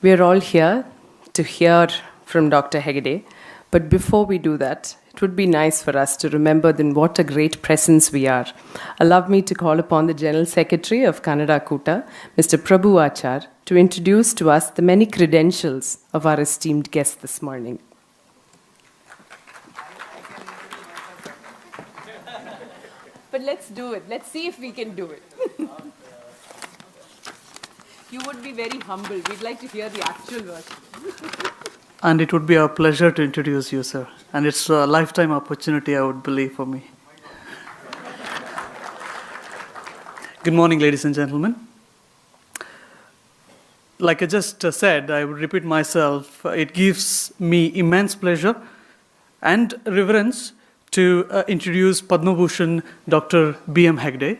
We are all here to hear from Dr. Hegde, but before we do that, it would be nice for us to remember then what a great presence we are. Allow me to call upon the General Secretary of Kannada Kuta, Mr. Prabhu Achar, to introduce to us the many credentials of our esteemed guest this morning. But let's do it. Let's see if we can do it. You would be very humble. We'd like to hear the actual version. And it would be a pleasure to introduce you, sir. And it's a lifetime opportunity, I would believe, for me. Good morning, ladies and gentlemen. Like I just said, I would repeat myself. It gives me immense pleasure and reverence to introduce Padma Bhushan Dr. BMHegde.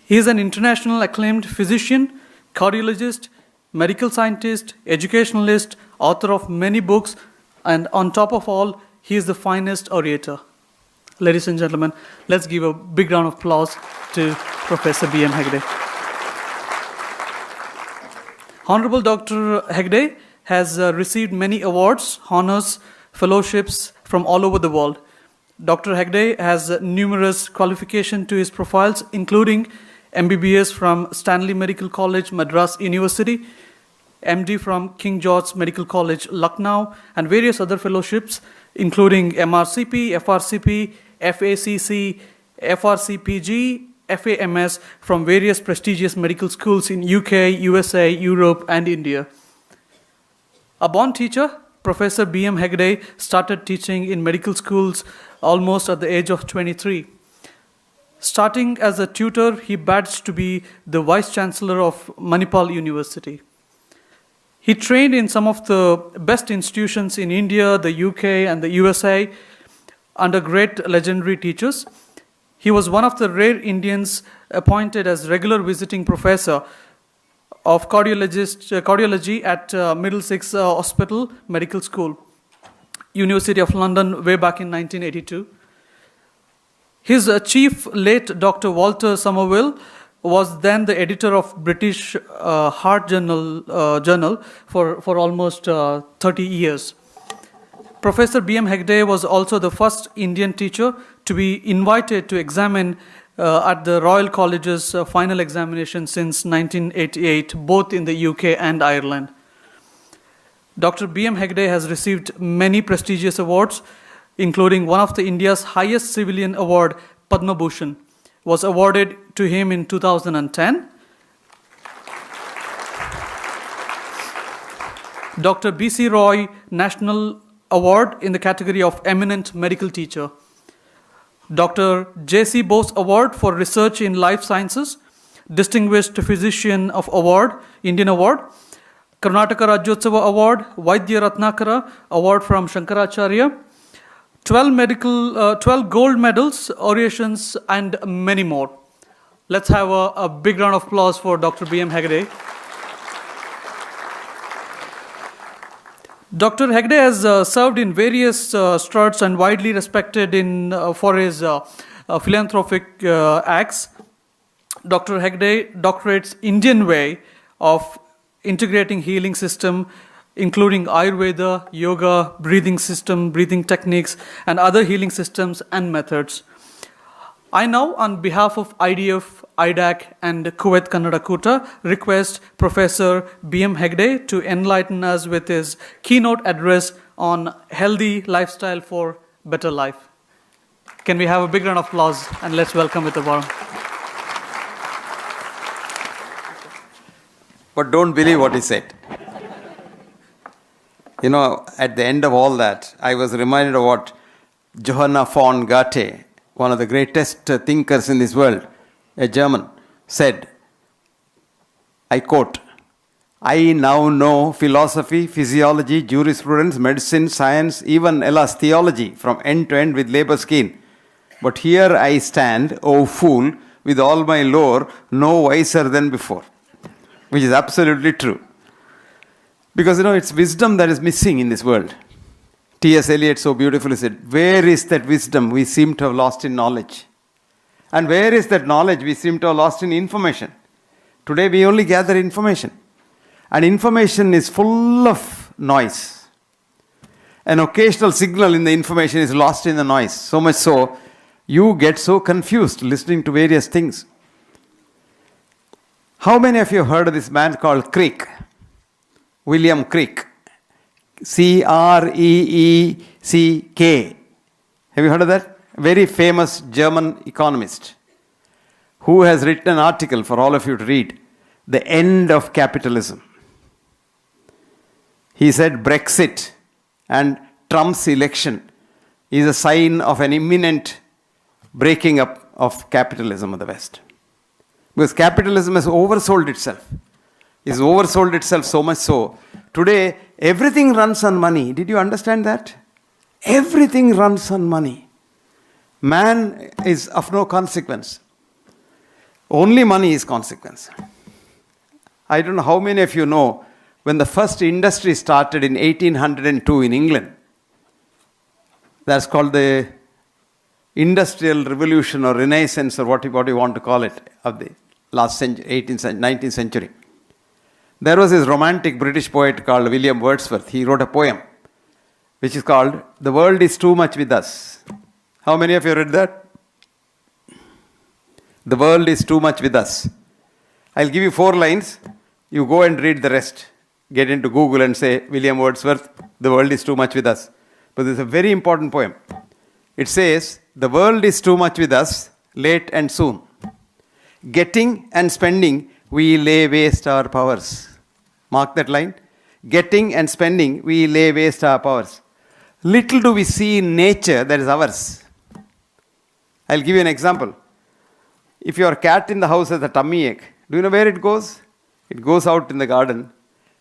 He is an international acclaimed physician, cardiologist, medical scientist, educationalist, author of many books, and on top of all, he is the finest orator. Ladies and gentlemen, let's give a big round of applause to Professor BMHegde. Honorable Dr. Hegde has received many awards, honors, fellowships from all over the world. Dr. Hegde has numerous qualifications to his profiles, including MBBS from Stanley Medical College, Madras University, MD from King George Medical College, Lucknow, and various other fellowships, including MRCP, FRCP, FACC, FRCPG, FAMS from various prestigious medical schools in UK, USA, Europe, and India. A born teacher, Professor BMHegde started teaching in medical schools almost at the age of 23. Starting as a tutor, he badged to be the Vice Chancellor of Manipal University. He trained in some of the best institutions in India, the UK, and the USA under great legendary teachers. He was one of the rare Indians appointed as regular visiting professor of cardiology at Middlesex Hospital Medical School, University of London, way back in 1982. His chief, late Dr. Walter Somerville, was then the editor of British Heart Journal for almost 30 years. Professor BMHegde was also the first Indian teacher to be invited to examine at the Royal College's final examination since 1988, both in the UK and Ireland. Dr. BMHegde has received many prestigious awards, including one of the India's highest civilian award, Padma Bhushan, was awarded to him in 2010. Dr. B.C. Roy National Award in the category of Eminent Medical Teacher. Dr. J.C. Bose Award for Research in Life Sciences, Distinguished Physician of Award, Indian Award. Karnataka Rajyotsava Award, Vaidya Ratnakara Award from Shankaracharya. 12 gold medals, orations, and many more. Let's have a big round of applause for Dr. BMHegde. Dr. Hegde has served in various struts and widely respected for his philanthropic acts. Dr. Hegde doctorates Indian way of integrating healing system, including Ayurveda, yoga, breathing system, breathing techniques, and other healing systems and methods. I now, on behalf of IDF, IDAC, and Kuwait Kannada Kuta, request Professor BMHegde to enlighten us with his keynote address on healthy lifestyle for better life. Can we have a big round of applause and let's welcome with a warm. But don't believe what he said. You know, at the end of all that, I was reminded of what Johanna von Goethe, one of the greatest thinkers in this world, a German, said. I quote, "I now know philosophy, physiology, jurisprudence, medicine, science, even, alas, theology from end to end with labor skin. But here I stand, O fool, with all my lore, no wiser than before." Which is absolutely true. Because, it's wisdom that is missing in this world. T.S. Eliot so beautifully said, where is that wisdom we seem to have lost in knowledge? And where is that knowledge we seem to have lost in information? Today we only gather information. And information is full of noise. An occasional signal in the information is lost in the noise. So much so, you get so confused listening to various things. How many of you have heard of this man called Creek? William Creek. C-R-E-E-C-K. Have you heard of that? Very famous German economist who has written an article for all of you to read. The End of Capitalism. He said Brexit and Trump's election is a sign of an imminent breaking up of capitalism of the West. Because capitalism has oversold itself. It's oversold itself so much so. Today, everything runs on money. Did you understand that? Everything runs on money. Man is of no consequence. Only money is consequence. I don't know how many of you know when the first industry started in 1802 in England. That's called the Industrial Revolution or Renaissance or what you want to call it of the last century, 19th century. There was this romantic British poet called William Wordsworth. He wrote a poem which is called The World is Too Much With Us. How many of you read that? The world is too much with us. I'll give you 4 lines. You go and read the rest. Get into Google and say, William Wordsworth, the world is too much with us. But this is a very important poem. It says, the world is too much with us, late and soon. Getting and spending, we lay waste our powers. Mark that line. Getting and spending, we lay waste our powers. Little do we see in nature that is ours. I'll give you an example. If your cat in the house has a tummy ache, do you know where it goes? It goes out in the garden,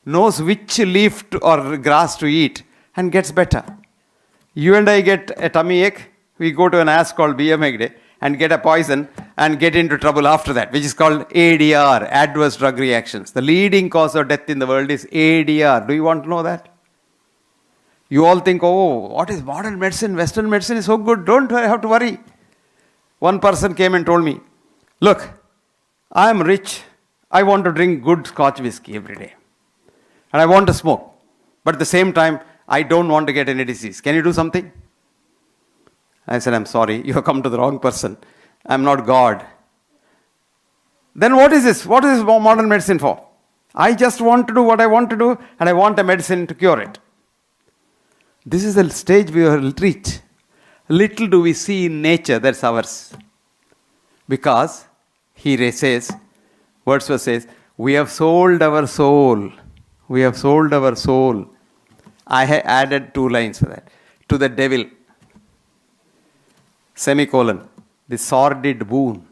knows which leaf or grass to eat, and gets better. You and I get a tummy ache, we go to an ass called BMHegde and get a poison and get into trouble after that, which is called ADR, adverse drug reactions. The leading cause of death in the world is ADR. Do you want to know that? You all think, oh, what is modern medicine? Western medicine is so good, don't have to worry. One person came and told me, look, I am rich. I want to drink good Scotch whiskey every day. And I want to smoke. But at the same time, I don't want to get any disease. Can you do something? I said, I'm sorry, you have come to the wrong person. I'm not God. Then what is this? What is modern medicine for? I just want to do what I want to do, and I want a medicine to cure it. This is the stage we will reach. Little do we see in nature that's ours. Because, he says, Wordsworth says, we have sold our soul. We have sold our soul. I have added 2 lines for that. To the devil. Semicolon. The sordid boon.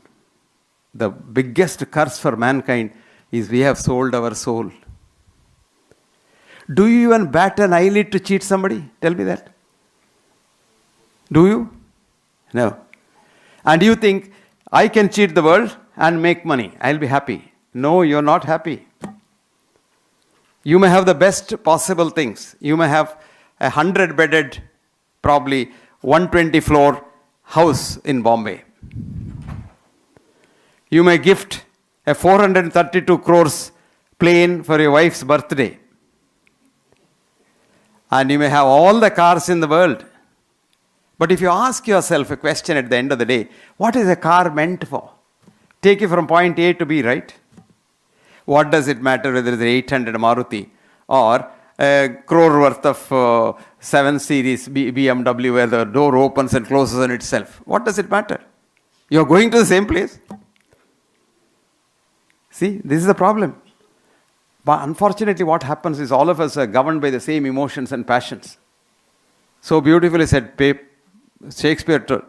The biggest curse for mankind is we have sold our soul. Do you even bat an eyelid to cheat somebody? Tell me that. Do you? No. And you think, I can cheat the world and make money. I'll be happy. No, you're not happy. You may have the best possible things. You may have a 100-bedded, probably 120-floor house in Bombay. You may gift a 432 crores plane for your wife's birthday. And you may have all the cars in the world. But if you ask yourself a question at the end of the day, what is a car meant for? Take you from point A to B, right? What does it matter whether it's an 800 Maruti or a crore worth of 7 Series BMW where the door opens and closes on itself? What does it matter? You're going to the same place. See, this is the problem. But unfortunately, what happens is all of us are governed by the same emotions and passions. So beautifully said, Shakespeare told,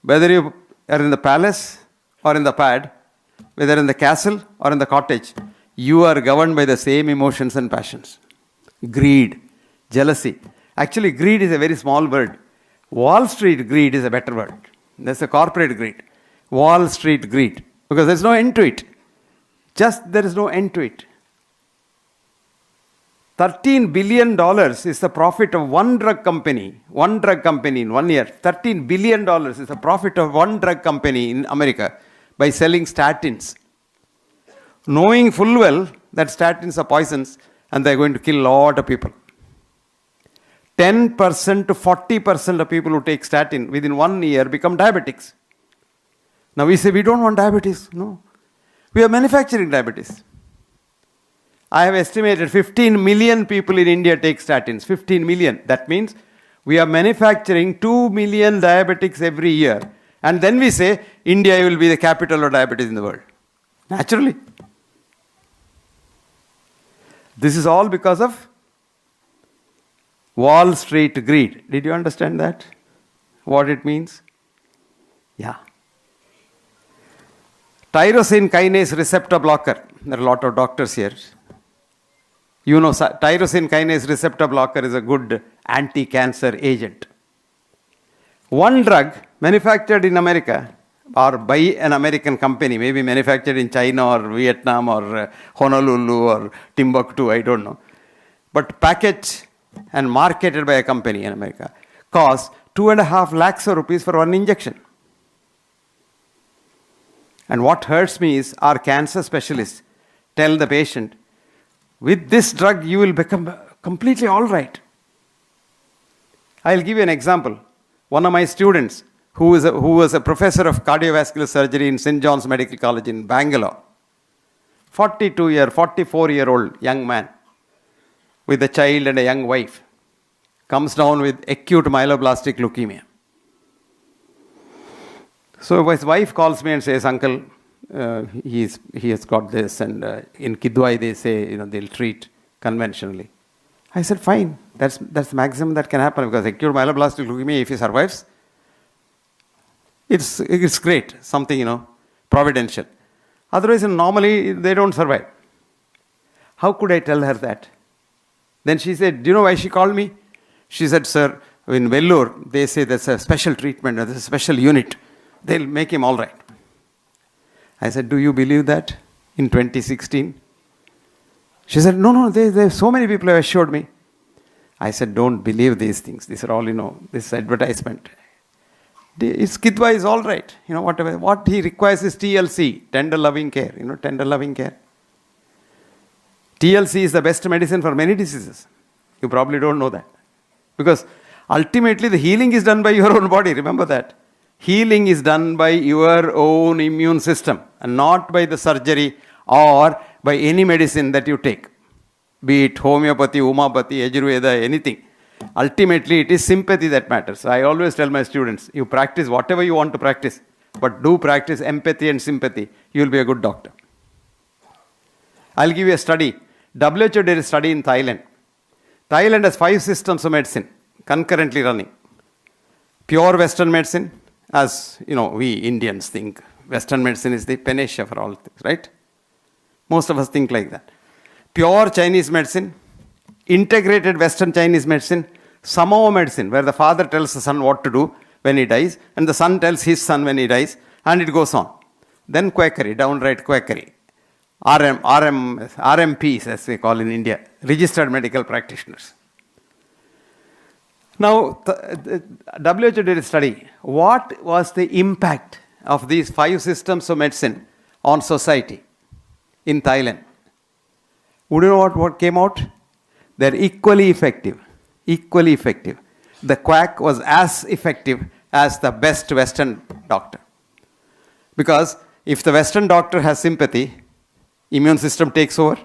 whether you are in the palace or in the pad, whether in the castle or in the cottage, you are governed by the same emotions and passions. Greed, jealousy. Actually, greed is a very small word. Wall Street greed is a better word. That's a corporate greed. Wall Street greed. Because there's no end to it. Just there is no end to it. $13 billion is the profit of one drug company in 1 year. $13 billion is the profit of one drug company in America by selling statins. Knowing full well that statins are poisons, and they're going to kill a lot of people. 10% to 40% of people who take statin within 1 year become diabetics. Now we say we don't want diabetes. No. We are manufacturing diabetes. I have estimated 15 million people in India take statins. 15 million. That means we are manufacturing 2 million diabetics every year. And then we say India will be the capital of diabetes in the world. Naturally. This is all because of Wall Street greed. Did you understand that? What it means? Yeah. Tyrosine kinase receptor blocker. There are a lot of doctors here. You know, tyrosine kinase receptor blocker is a good anti-cancer agent. One drug manufactured in America or by an American company, maybe manufactured in China or Vietnam or Honolulu or Timbuktu, I don't know, but packaged and marketed by a company in America, costs 2.5 lakhs of rupees for one injection. And what hurts me is our cancer specialists tell the patient, with this drug you will become completely all right. I'll give you an example. One of my students, who was a professor of cardiovascular surgery in St. John's Medical College in Bangalore, 44-year-old young man with a child and a young wife, comes down with acute myeloblastic leukemia. So his wife calls me and says, "Uncle, he has got this, and in Kidwai they say they'll treat conventionally." I said, "Fine, that's the maximum that can happen, because acute myeloblastic leukemia, if he survives, it's great, something providential. Otherwise, normally they don't survive." How could I tell her that? Then she said, "Do you know why she called me?" She said, "Sir, in Vellore, they say there's a special treatment, there's a special unit. They'll make him all right." I said, "Do you believe that in 2016? She said, No, there's so many people have assured me." I said, "Don't believe these things. These are all, this advertisement. His Kidwa is all right. Whatever. What he requires is TLC, tender loving care. Tender loving care. TLC is the best medicine for many diseases. You probably don't know that. Because ultimately the healing is done by your own body. Remember that. Healing is done by your own immune system and not by the surgery or by any medicine that you take. Be it homeopathy, homopathy, Ayurveda, anything. Ultimately, it is sympathy that matters. I always tell my students, you practice whatever you want to practice, but do practice empathy and sympathy. You will be a good doctor. I'll give you a study. WHO did a study in Thailand. Thailand has 5 systems of medicine concurrently running. Pure Western medicine, as we Indians think Western medicine is the panacea for all things, right? Most of us think like that. Pure Chinese medicine, integrated Western Chinese medicine, Samoa medicine, where the father tells the son what to do when he dies, and the son tells his son when he dies, and it goes on. Then Quackery, downright Quackery. RMPs, as we call in India, registered medical practitioners. Now, WHO did a study. What was the impact of these 5 systems of medicine on society in Thailand? Would you know what came out? They're equally effective. Equally effective. The quack was as effective as the best Western doctor. Because if the Western doctor has sympathy, immune system takes over.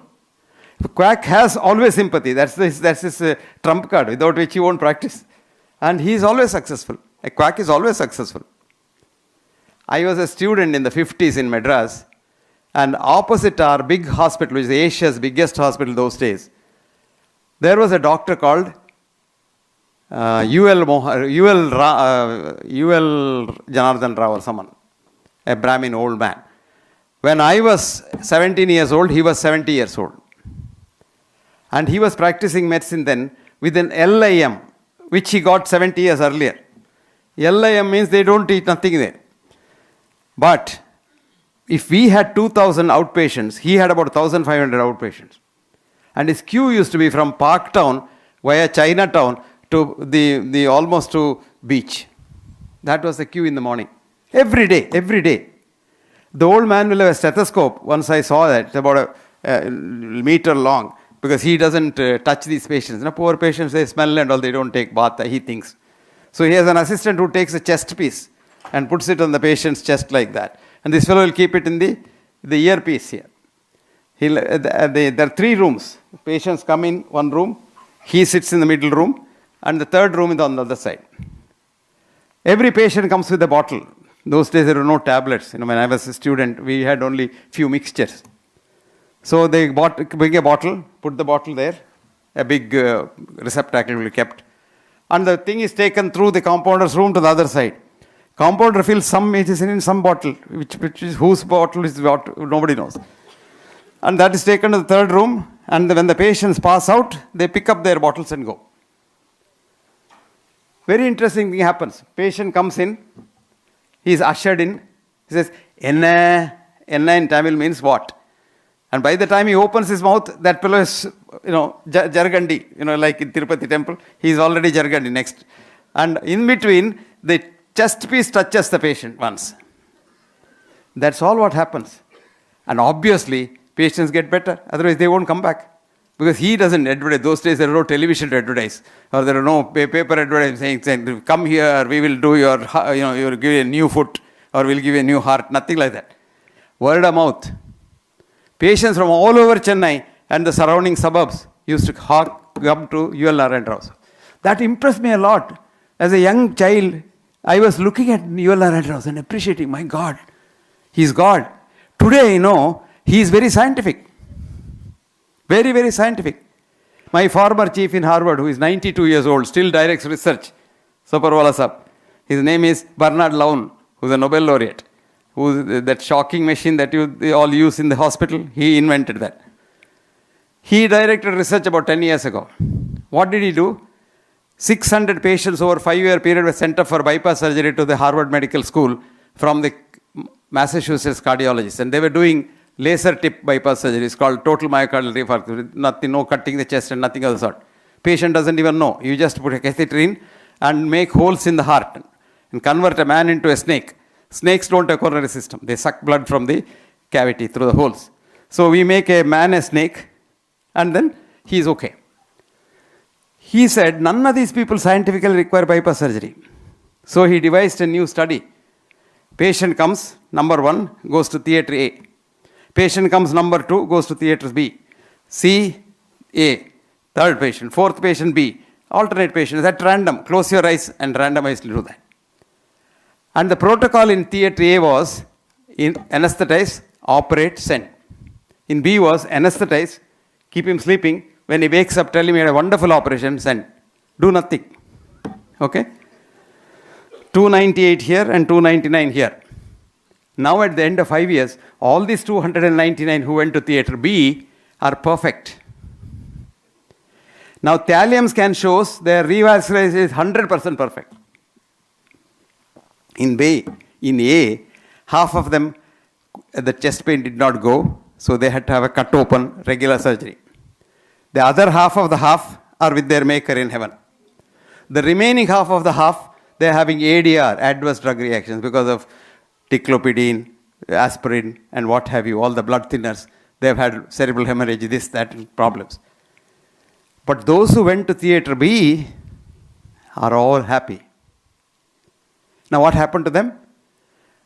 The quack has always sympathy. That's his trump card, without which he won't practice. And he is always successful. A quack is always successful. I was a student in the 50s in Madras, and opposite our big hospital, which is Asia's biggest hospital those days, there was a doctor called UL Janardhan Rao or someone, a Brahmin old man. When I was 17 years old, he was 70 years old. And he was practicing medicine then with an LIM, which he got 70 years earlier. LIM means they don't eat nothing there. But if we had 2,000 outpatients, he had about 1,500 outpatients. And his queue used to be from Parktown via Chinatown to the almost to beach. That was the queue in the morning. Every day. The old man will have a stethoscope. Once I saw that, it's about a meter long, because he doesn't touch these patients. Poor patients, they smell and all, they don't take bath, he thinks. So he has an assistant who takes a chest piece and puts it on the patient's chest like that. And this fellow will keep it in the earpiece here. There are 3 rooms. Patients come in one room, he sits in the middle room, and the third room is on the other side. Every patient comes with a bottle. Those days there were no tablets. When I was a student, we had only few mixtures. So they bring a bottle, put the bottle there, a big receptacle will be kept. And the thing is taken through the compounder's room to the other side. Compounder fills some medicine in some bottle, which is whose bottle is what, nobody knows. And that is taken to the third room, and when the patients pass out, they pick up their bottles and go. Very interesting thing happens. Patient comes in, he is ushered in, he says, Enna in Tamil means what? And by the time he opens his mouth, that fellow is, Jargandi, like in Tirupati temple, he is already Jargandi next. And in between, the chest piece touches the patient once. That's all what happens. And obviously, patients get better, otherwise they won't come back. Because he doesn't advertise. Those days there are no television to advertise, or there are no paper advertising saying, come here, we will do you'll give you a new foot, or we'll give you a new heart, nothing like that. Word of mouth. Patients from all over Chennai and the surrounding suburbs used to come to UL Narayan Rao. That impressed me a lot. As a young child, I was looking at UL Narayan Rao and appreciating, my God, he's God. Today, he is very scientific. Very, very scientific. My former chief in Harvard, who is 92 years old, still directs research, Saparwala Sahab. His name is Bernard Lown, who is a Nobel laureate. That shocking machine that they all use in the hospital, he invented that. He directed research about 10 years ago. What did he do? 600 patients over a 5-year period were sent up for bypass surgery to the Harvard Medical School from the Massachusetts cardiologists. And they were doing laser tip bypass surgery. It's called total myocardial infarction. Nothing, no cutting the chest and nothing of the sort. Patient doesn't even know. You just put a catheter in and make holes in the heart and convert a man into a snake. Snakes don't have coronary system. They suck blood from the cavity through the holes. So we make a man a snake and then he is okay. He said none of these people scientifically require bypass surgery. So he devised a new study. Patient comes, number 1, goes to theatre A. Patient comes number 2, goes to theatre B. C, A. Third patient. Fourth patient, B. Alternate patients at random. Close your eyes and randomizely do that. And the protocol in theatre A was anesthetize, operate, send. In B was anesthetize, keep him sleeping. When he wakes up, tell him he had a wonderful operation, send. Do nothing. Okay? 298 here and 299 here. Now at the end of 5 years, all these 299 who went to theatre B are perfect. Now thallium scan shows their revascularization is 100% perfect. In A, half of them, the chest pain did not go, so they had to have a cut open, regular surgery. The other half of the half are with their maker in heaven. The remaining half of the half, they are having ADR, adverse drug reactions, because of ticlopidine, aspirin, and what have you, all the blood thinners. They have had cerebral hemorrhage, this, that, problems. But those who went to theatre B are all happy. Now what happened to them?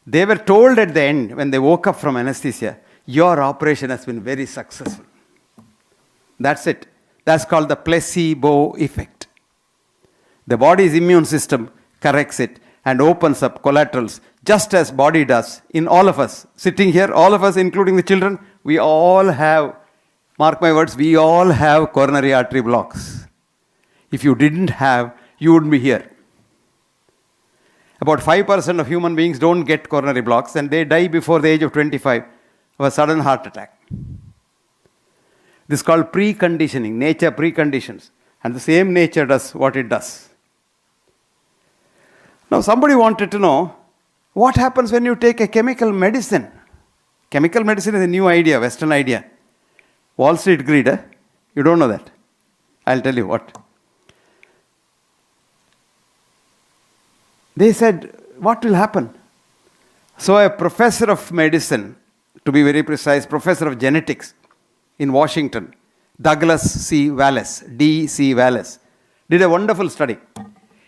They were told at the end, when they woke up from anesthesia, your operation has been very successful. That's it. That's called the placebo effect. The body's immune system corrects it and opens up collaterals, just as body does in all of us. Sitting here, all of us, including the children, we all have, mark my words, we all have coronary artery blocks. If you didn't have, you wouldn't be here. About 5% of human beings don't get coronary blocks and they die before the age of 25 of a sudden heart attack. This is called preconditioning. Nature preconditions. And the same nature does what it does. Now somebody wanted to know, what happens when you take a chemical medicine? Chemical medicine is a new idea, Western idea. Wall Street greed, eh? You don't know that. I'll tell you what. They said, what will happen? So a professor of medicine, to be very precise, professor of genetics in Washington, Douglas C. Wallace, D.C. Wallace, did a wonderful study.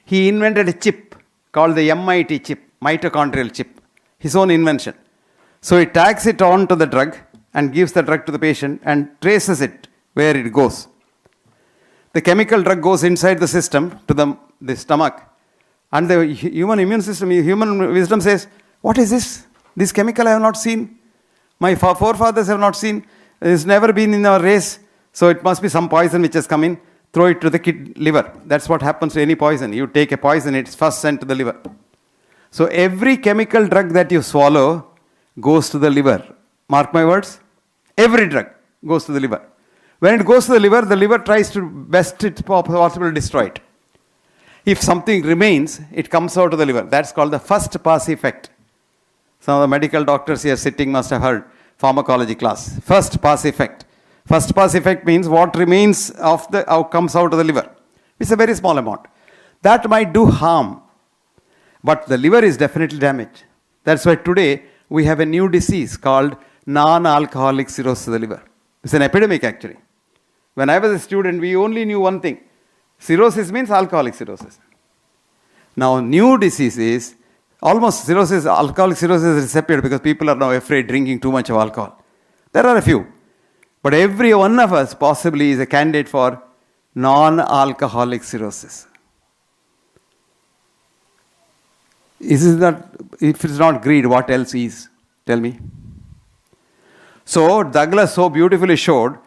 He invented a chip called the MIT chip, mitochondrial chip, his own invention. So he tags it on to the drug and gives the drug to the patient and traces it where it goes. The chemical drug goes inside the system to the stomach, and the human immune system, human wisdom says, what is this? This chemical I have not seen. My forefathers have not seen. It's never been in our race. So it must be some poison which has come in. Throw it to the liver. That's what happens to any poison. You take a poison, it's first sent to the liver. So every chemical drug that you swallow goes to the liver. Mark my words. Every drug goes to the liver. When it goes to the liver tries to best it possible to destroy it. If something remains, it comes out of the liver. That's called the first pass effect. Some of the medical doctors here sitting must have heard pharmacology class. First pass effect. First pass effect means what remains of the comes out of the liver. It's a very small amount. That might do harm, but the liver is definitely damaged. That's why today we have a new disease called non-alcoholic cirrhosis of the liver. It's an epidemic actually. When I was a student, we only knew one thing. Cirrhosis means alcoholic cirrhosis. Now, new disease is almost cirrhosis, alcoholic cirrhosis has disappeared because people are now afraid drinking too much of alcohol. There are a few. But every one of us possibly is a candidate for non-alcoholic cirrhosis. If it's not greed, what else is? Tell me. So Douglas so beautifully showed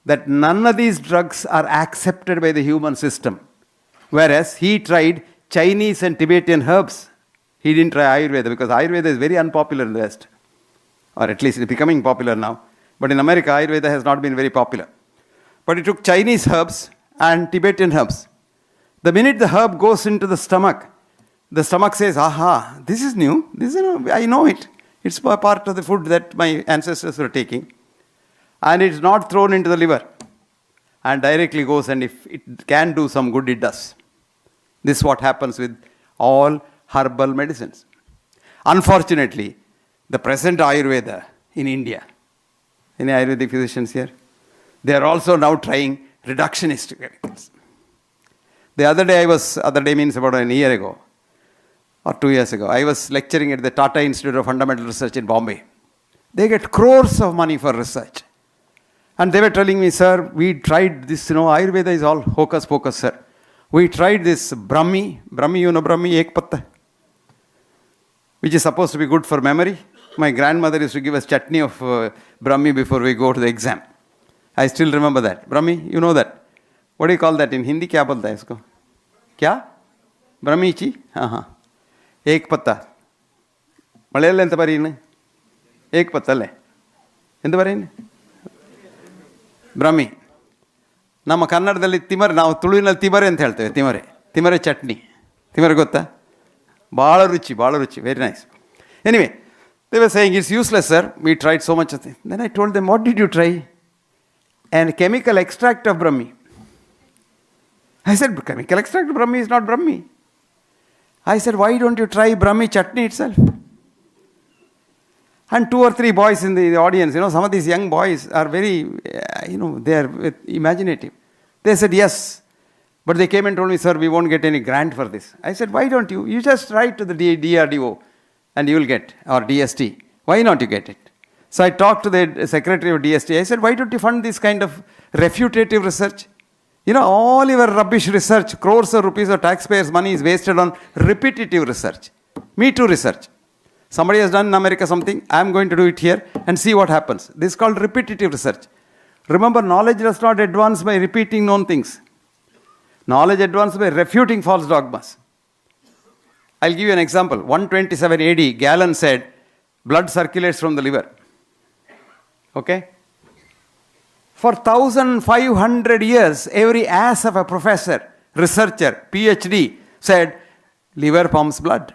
that none of these drugs are accepted by the human system. Whereas he tried Chinese and Tibetan herbs. He didn't try Ayurveda because Ayurveda is very unpopular in the West. Or at least it's becoming popular now. But in America, Ayurveda has not been very popular. But he took Chinese herbs and Tibetan herbs. The minute the herb goes into the stomach says, aha, this is new. I know it. It's a part of the food that my ancestors were taking. And it's not thrown into the liver. And directly goes, and if it can do some good, it does. This is what happens with all herbal medicines. Unfortunately, the present Ayurveda in India, any Ayurvedic physicians here? They are also now trying reductionist chemicals. The other day means about a year ago, or 2 years ago, I was lecturing at the Tata Institute of Fundamental Research in Bombay. They get crores of money for research. And they were telling me, sir, we tried this, Ayurveda is all hocus pocus, sir. We tried this Brahmi, Brahmi ek patta, which is supposed to be good for memory. My grandmother used to give us chutney of Brahmi before we go to the exam. I still remember that. Brahmi, you know that. What do you call that in Hindi? Kya bolta hai isko? Kya? Brahmi chi? हाँ. Ek patta. Malayal enta parine? Ek patta le. Enta parine? Brahmi. ನಮ್ಮ ಕನ್ನಡದಲ್ಲಿ ತಿಮರೆ, ನಾವು ತುಳುವಿನಲ್ಲಿ ತಿಮರೆ ಅಂತ ಹೇಳ್ತೇವೆ. ತಿಮರೆ ಚಟ್ನಿ. ತಿಮರೆ ಗೊತ್ತಾ? ಭಾಳ ರುಚಿ, very nice. Anyway, they were saying it's useless, sir. We tried so much of things. Then I told them, what did you try? And chemical extract of Brahmi. I said, chemical extract of Brahmi is not Brahmi. I said, why don't you try Brahmi chutney itself? And 2 or 3 boys in the audience, some of these young boys are very, they are imaginative. They said, yes. But they came and told me, sir, we won't get any grant for this. I said, why don't you? You just write to the DRDO and you will get, or DST. Why not you get it? So I talked to the secretary of DST. I said, why don't you fund this kind of refutative research? All your rubbish research, crores of rupees of taxpayers' money is wasted on repetitive research. Me too research. Somebody has done in America something, I am going to do it here and see what happens. This is called repetitive research. Remember, knowledge does not advance by repeating known things. Knowledge advances by refuting false dogmas. I'll give you an example. 127 AD, Galen said, blood circulates from the liver. Okay? For 1500 years, every ass of a professor, researcher, PhD said, liver pumps blood.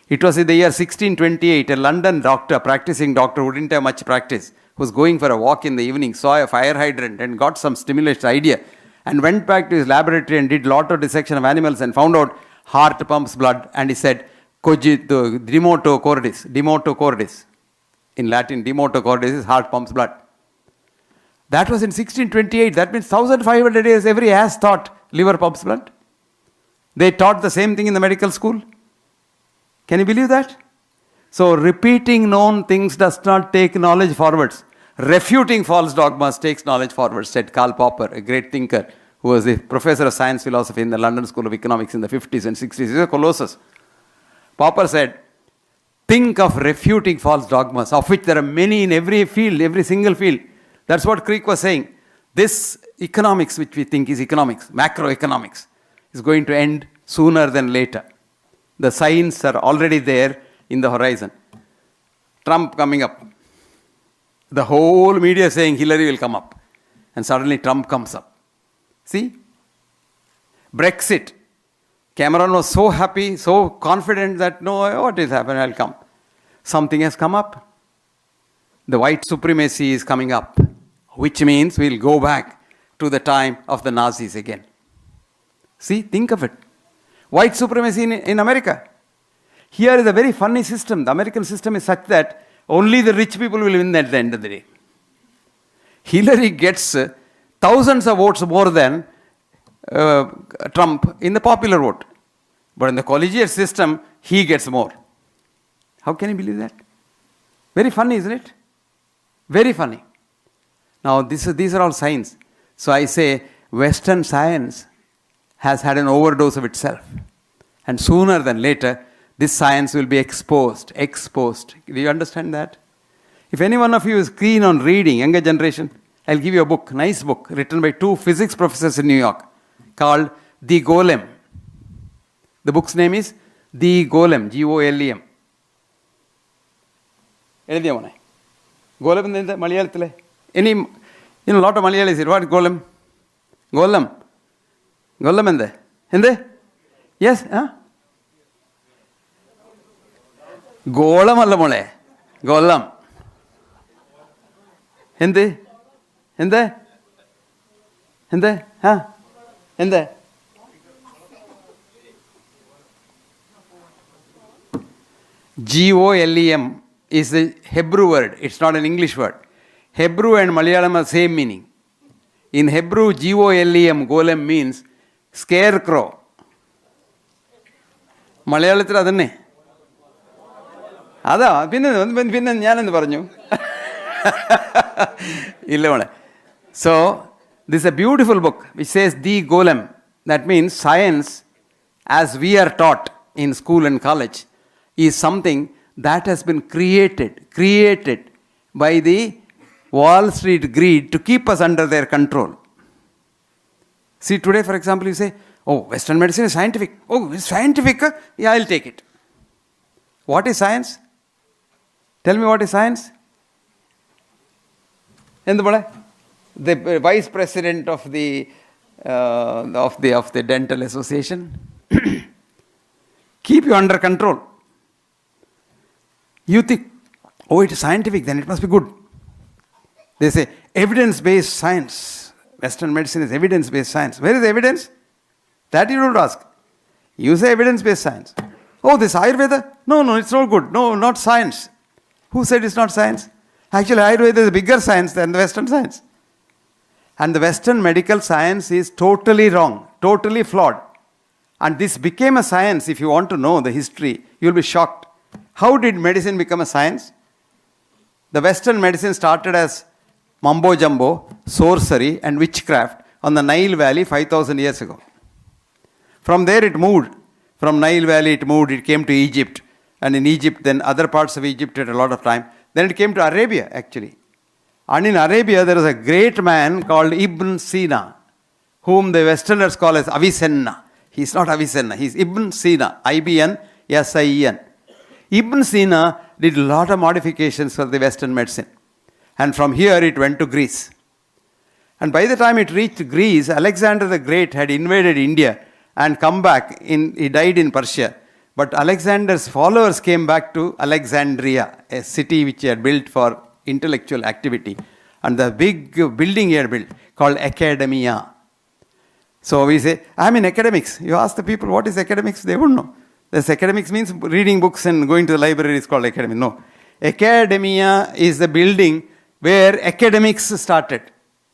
It was in the year 1628, a London doctor, practicing doctor who didn't have much practice, who was going for a walk in the evening, saw a fire hydrant and got some stimulus idea and went back to his laboratory and did lot of dissection of animals and found out heart pumps blood, and he said, cogito, demoto cordis. In Latin, demoto cordis is heart pumps blood. That was in 1628. That means 1500 years every ass taught liver pumps blood. They taught the same thing in the medical school. Can you believe that? So repeating known things does not take knowledge forwards. Refuting false dogmas takes knowledge forward, said Karl Popper, a great thinker who was a professor of science philosophy in the London School of Economics in the 50s and 60s. He's a colossus. Popper said, think of refuting false dogmas, of which there are many in every field, every single field. That's what Crick was saying. This economics, which we think is economics, macroeconomics, is going to end sooner than later. The signs are already there in the horizon. Trump coming up. The whole media saying Hillary will come up. And suddenly Trump comes up. See? Brexit. Cameron was so happy, so confident that no, what is happening, I'll come. Something has come up. The white supremacy is coming up, which means we'll go back to the time of the Nazis again. See, think of it. White supremacy in America. Here is a very funny system. The American system is such that only the rich people will win at the end of the day. Hillary gets thousands of votes more than Trump in the popular vote. But in the collegiate system, he gets more. How can you believe that? Very funny, isn't it? Very funny. Now, these are all signs. So I say, Western science has had an overdose of itself. And sooner than later, this science will be exposed. Do you understand that? If any one of you is keen on reading, younger generation, I'll give you a book, nice book, written by 2 physics professors in New York, called The Golem. The book's name is The Golem, Golem. എഴുതിയ മോനെ ഗോലം എന്താ മലയാളത്തിലെ ഇനി lot of Malayalis here. What golem? Golem എന്ത് yes ഗോളമല്ല മോളെ ഗോലം എന്ത് GOLEM is the Hebrew word. It's not an English word. Hebrew and Malayalam are same meaning. In Hebrew, GOLEM, golem means scarecrow. മലയാളത്തിൽ അതന്നെ അതാ പിന്നെ ഞാനെന്ത് പറഞ്ഞു ഇല്ല മോളെ. So this is a beautiful book which says The Golem. That means science as we are taught in school and college is something that has been created by the Wall Street greed to keep us under their control. See, today, for example, you say, oh, Western medicine is scientific. Oh, it's scientific? Yeah, I'll take it. What is science? Tell me what is science? The vice president of the Dental Association. Keep you under control. You think, oh, it is scientific, then it must be good. They say, evidence-based science. Western medicine is evidence-based science. Where is the evidence? That you don't ask. You say evidence-based science. Oh, this Ayurveda? No, it's not good. No, not science. Who said it's not science? Actually, Ayurveda is a bigger science than the Western science. And the Western medical science is totally wrong, totally flawed. And this became a science. If you want to know the history, you'll be shocked. How did medicine become a science? The Western medicine started as mumbo jumbo, sorcery and witchcraft on the Nile Valley 5,000 years ago. From there it moved. From Nile Valley it came to Egypt. And in Egypt, then other parts of Egypt had a lot of time. Then it came to Arabia, actually. And in Arabia, there was a great man called Ibn Sina, whom the Westerners call as Avicenna. He's not Avicenna, he's Ibn Sina, I-B-N, S-I-E-N. Ibn Sina did a lot of modifications for the Western medicine. And from here it went to Greece. And by the time it reached Greece, Alexander the Great had invaded India and come back. He died in Persia. But Alexander's followers came back to Alexandria, a city which he had built for intellectual activity. And the big building he had built called Academia. So we say, I'm in academics. You ask the people, what is academics? They won't know. This academics means reading books and going to the library is called academy. No. Academia is the building where academics started.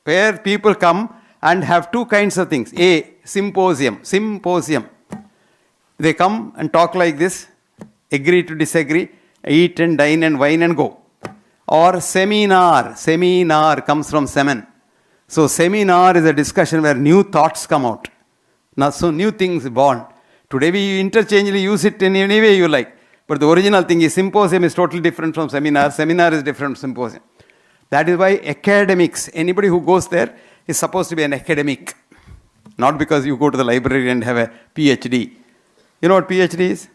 where people come and have two kinds of things. A, symposium. They come and talk like this, agree to disagree, eat and dine and wine and go. Or seminar. Seminar comes from semen. So seminar is a discussion where new thoughts come out. Now, so new things born. Today we interchangeably use it in any way you like. But the original thing is symposium is totally different from seminar. Seminar is different from symposium. That is why academics, anybody who goes there is supposed to be an academic. Not because you go to the library and have a PhD. You know what PhD is?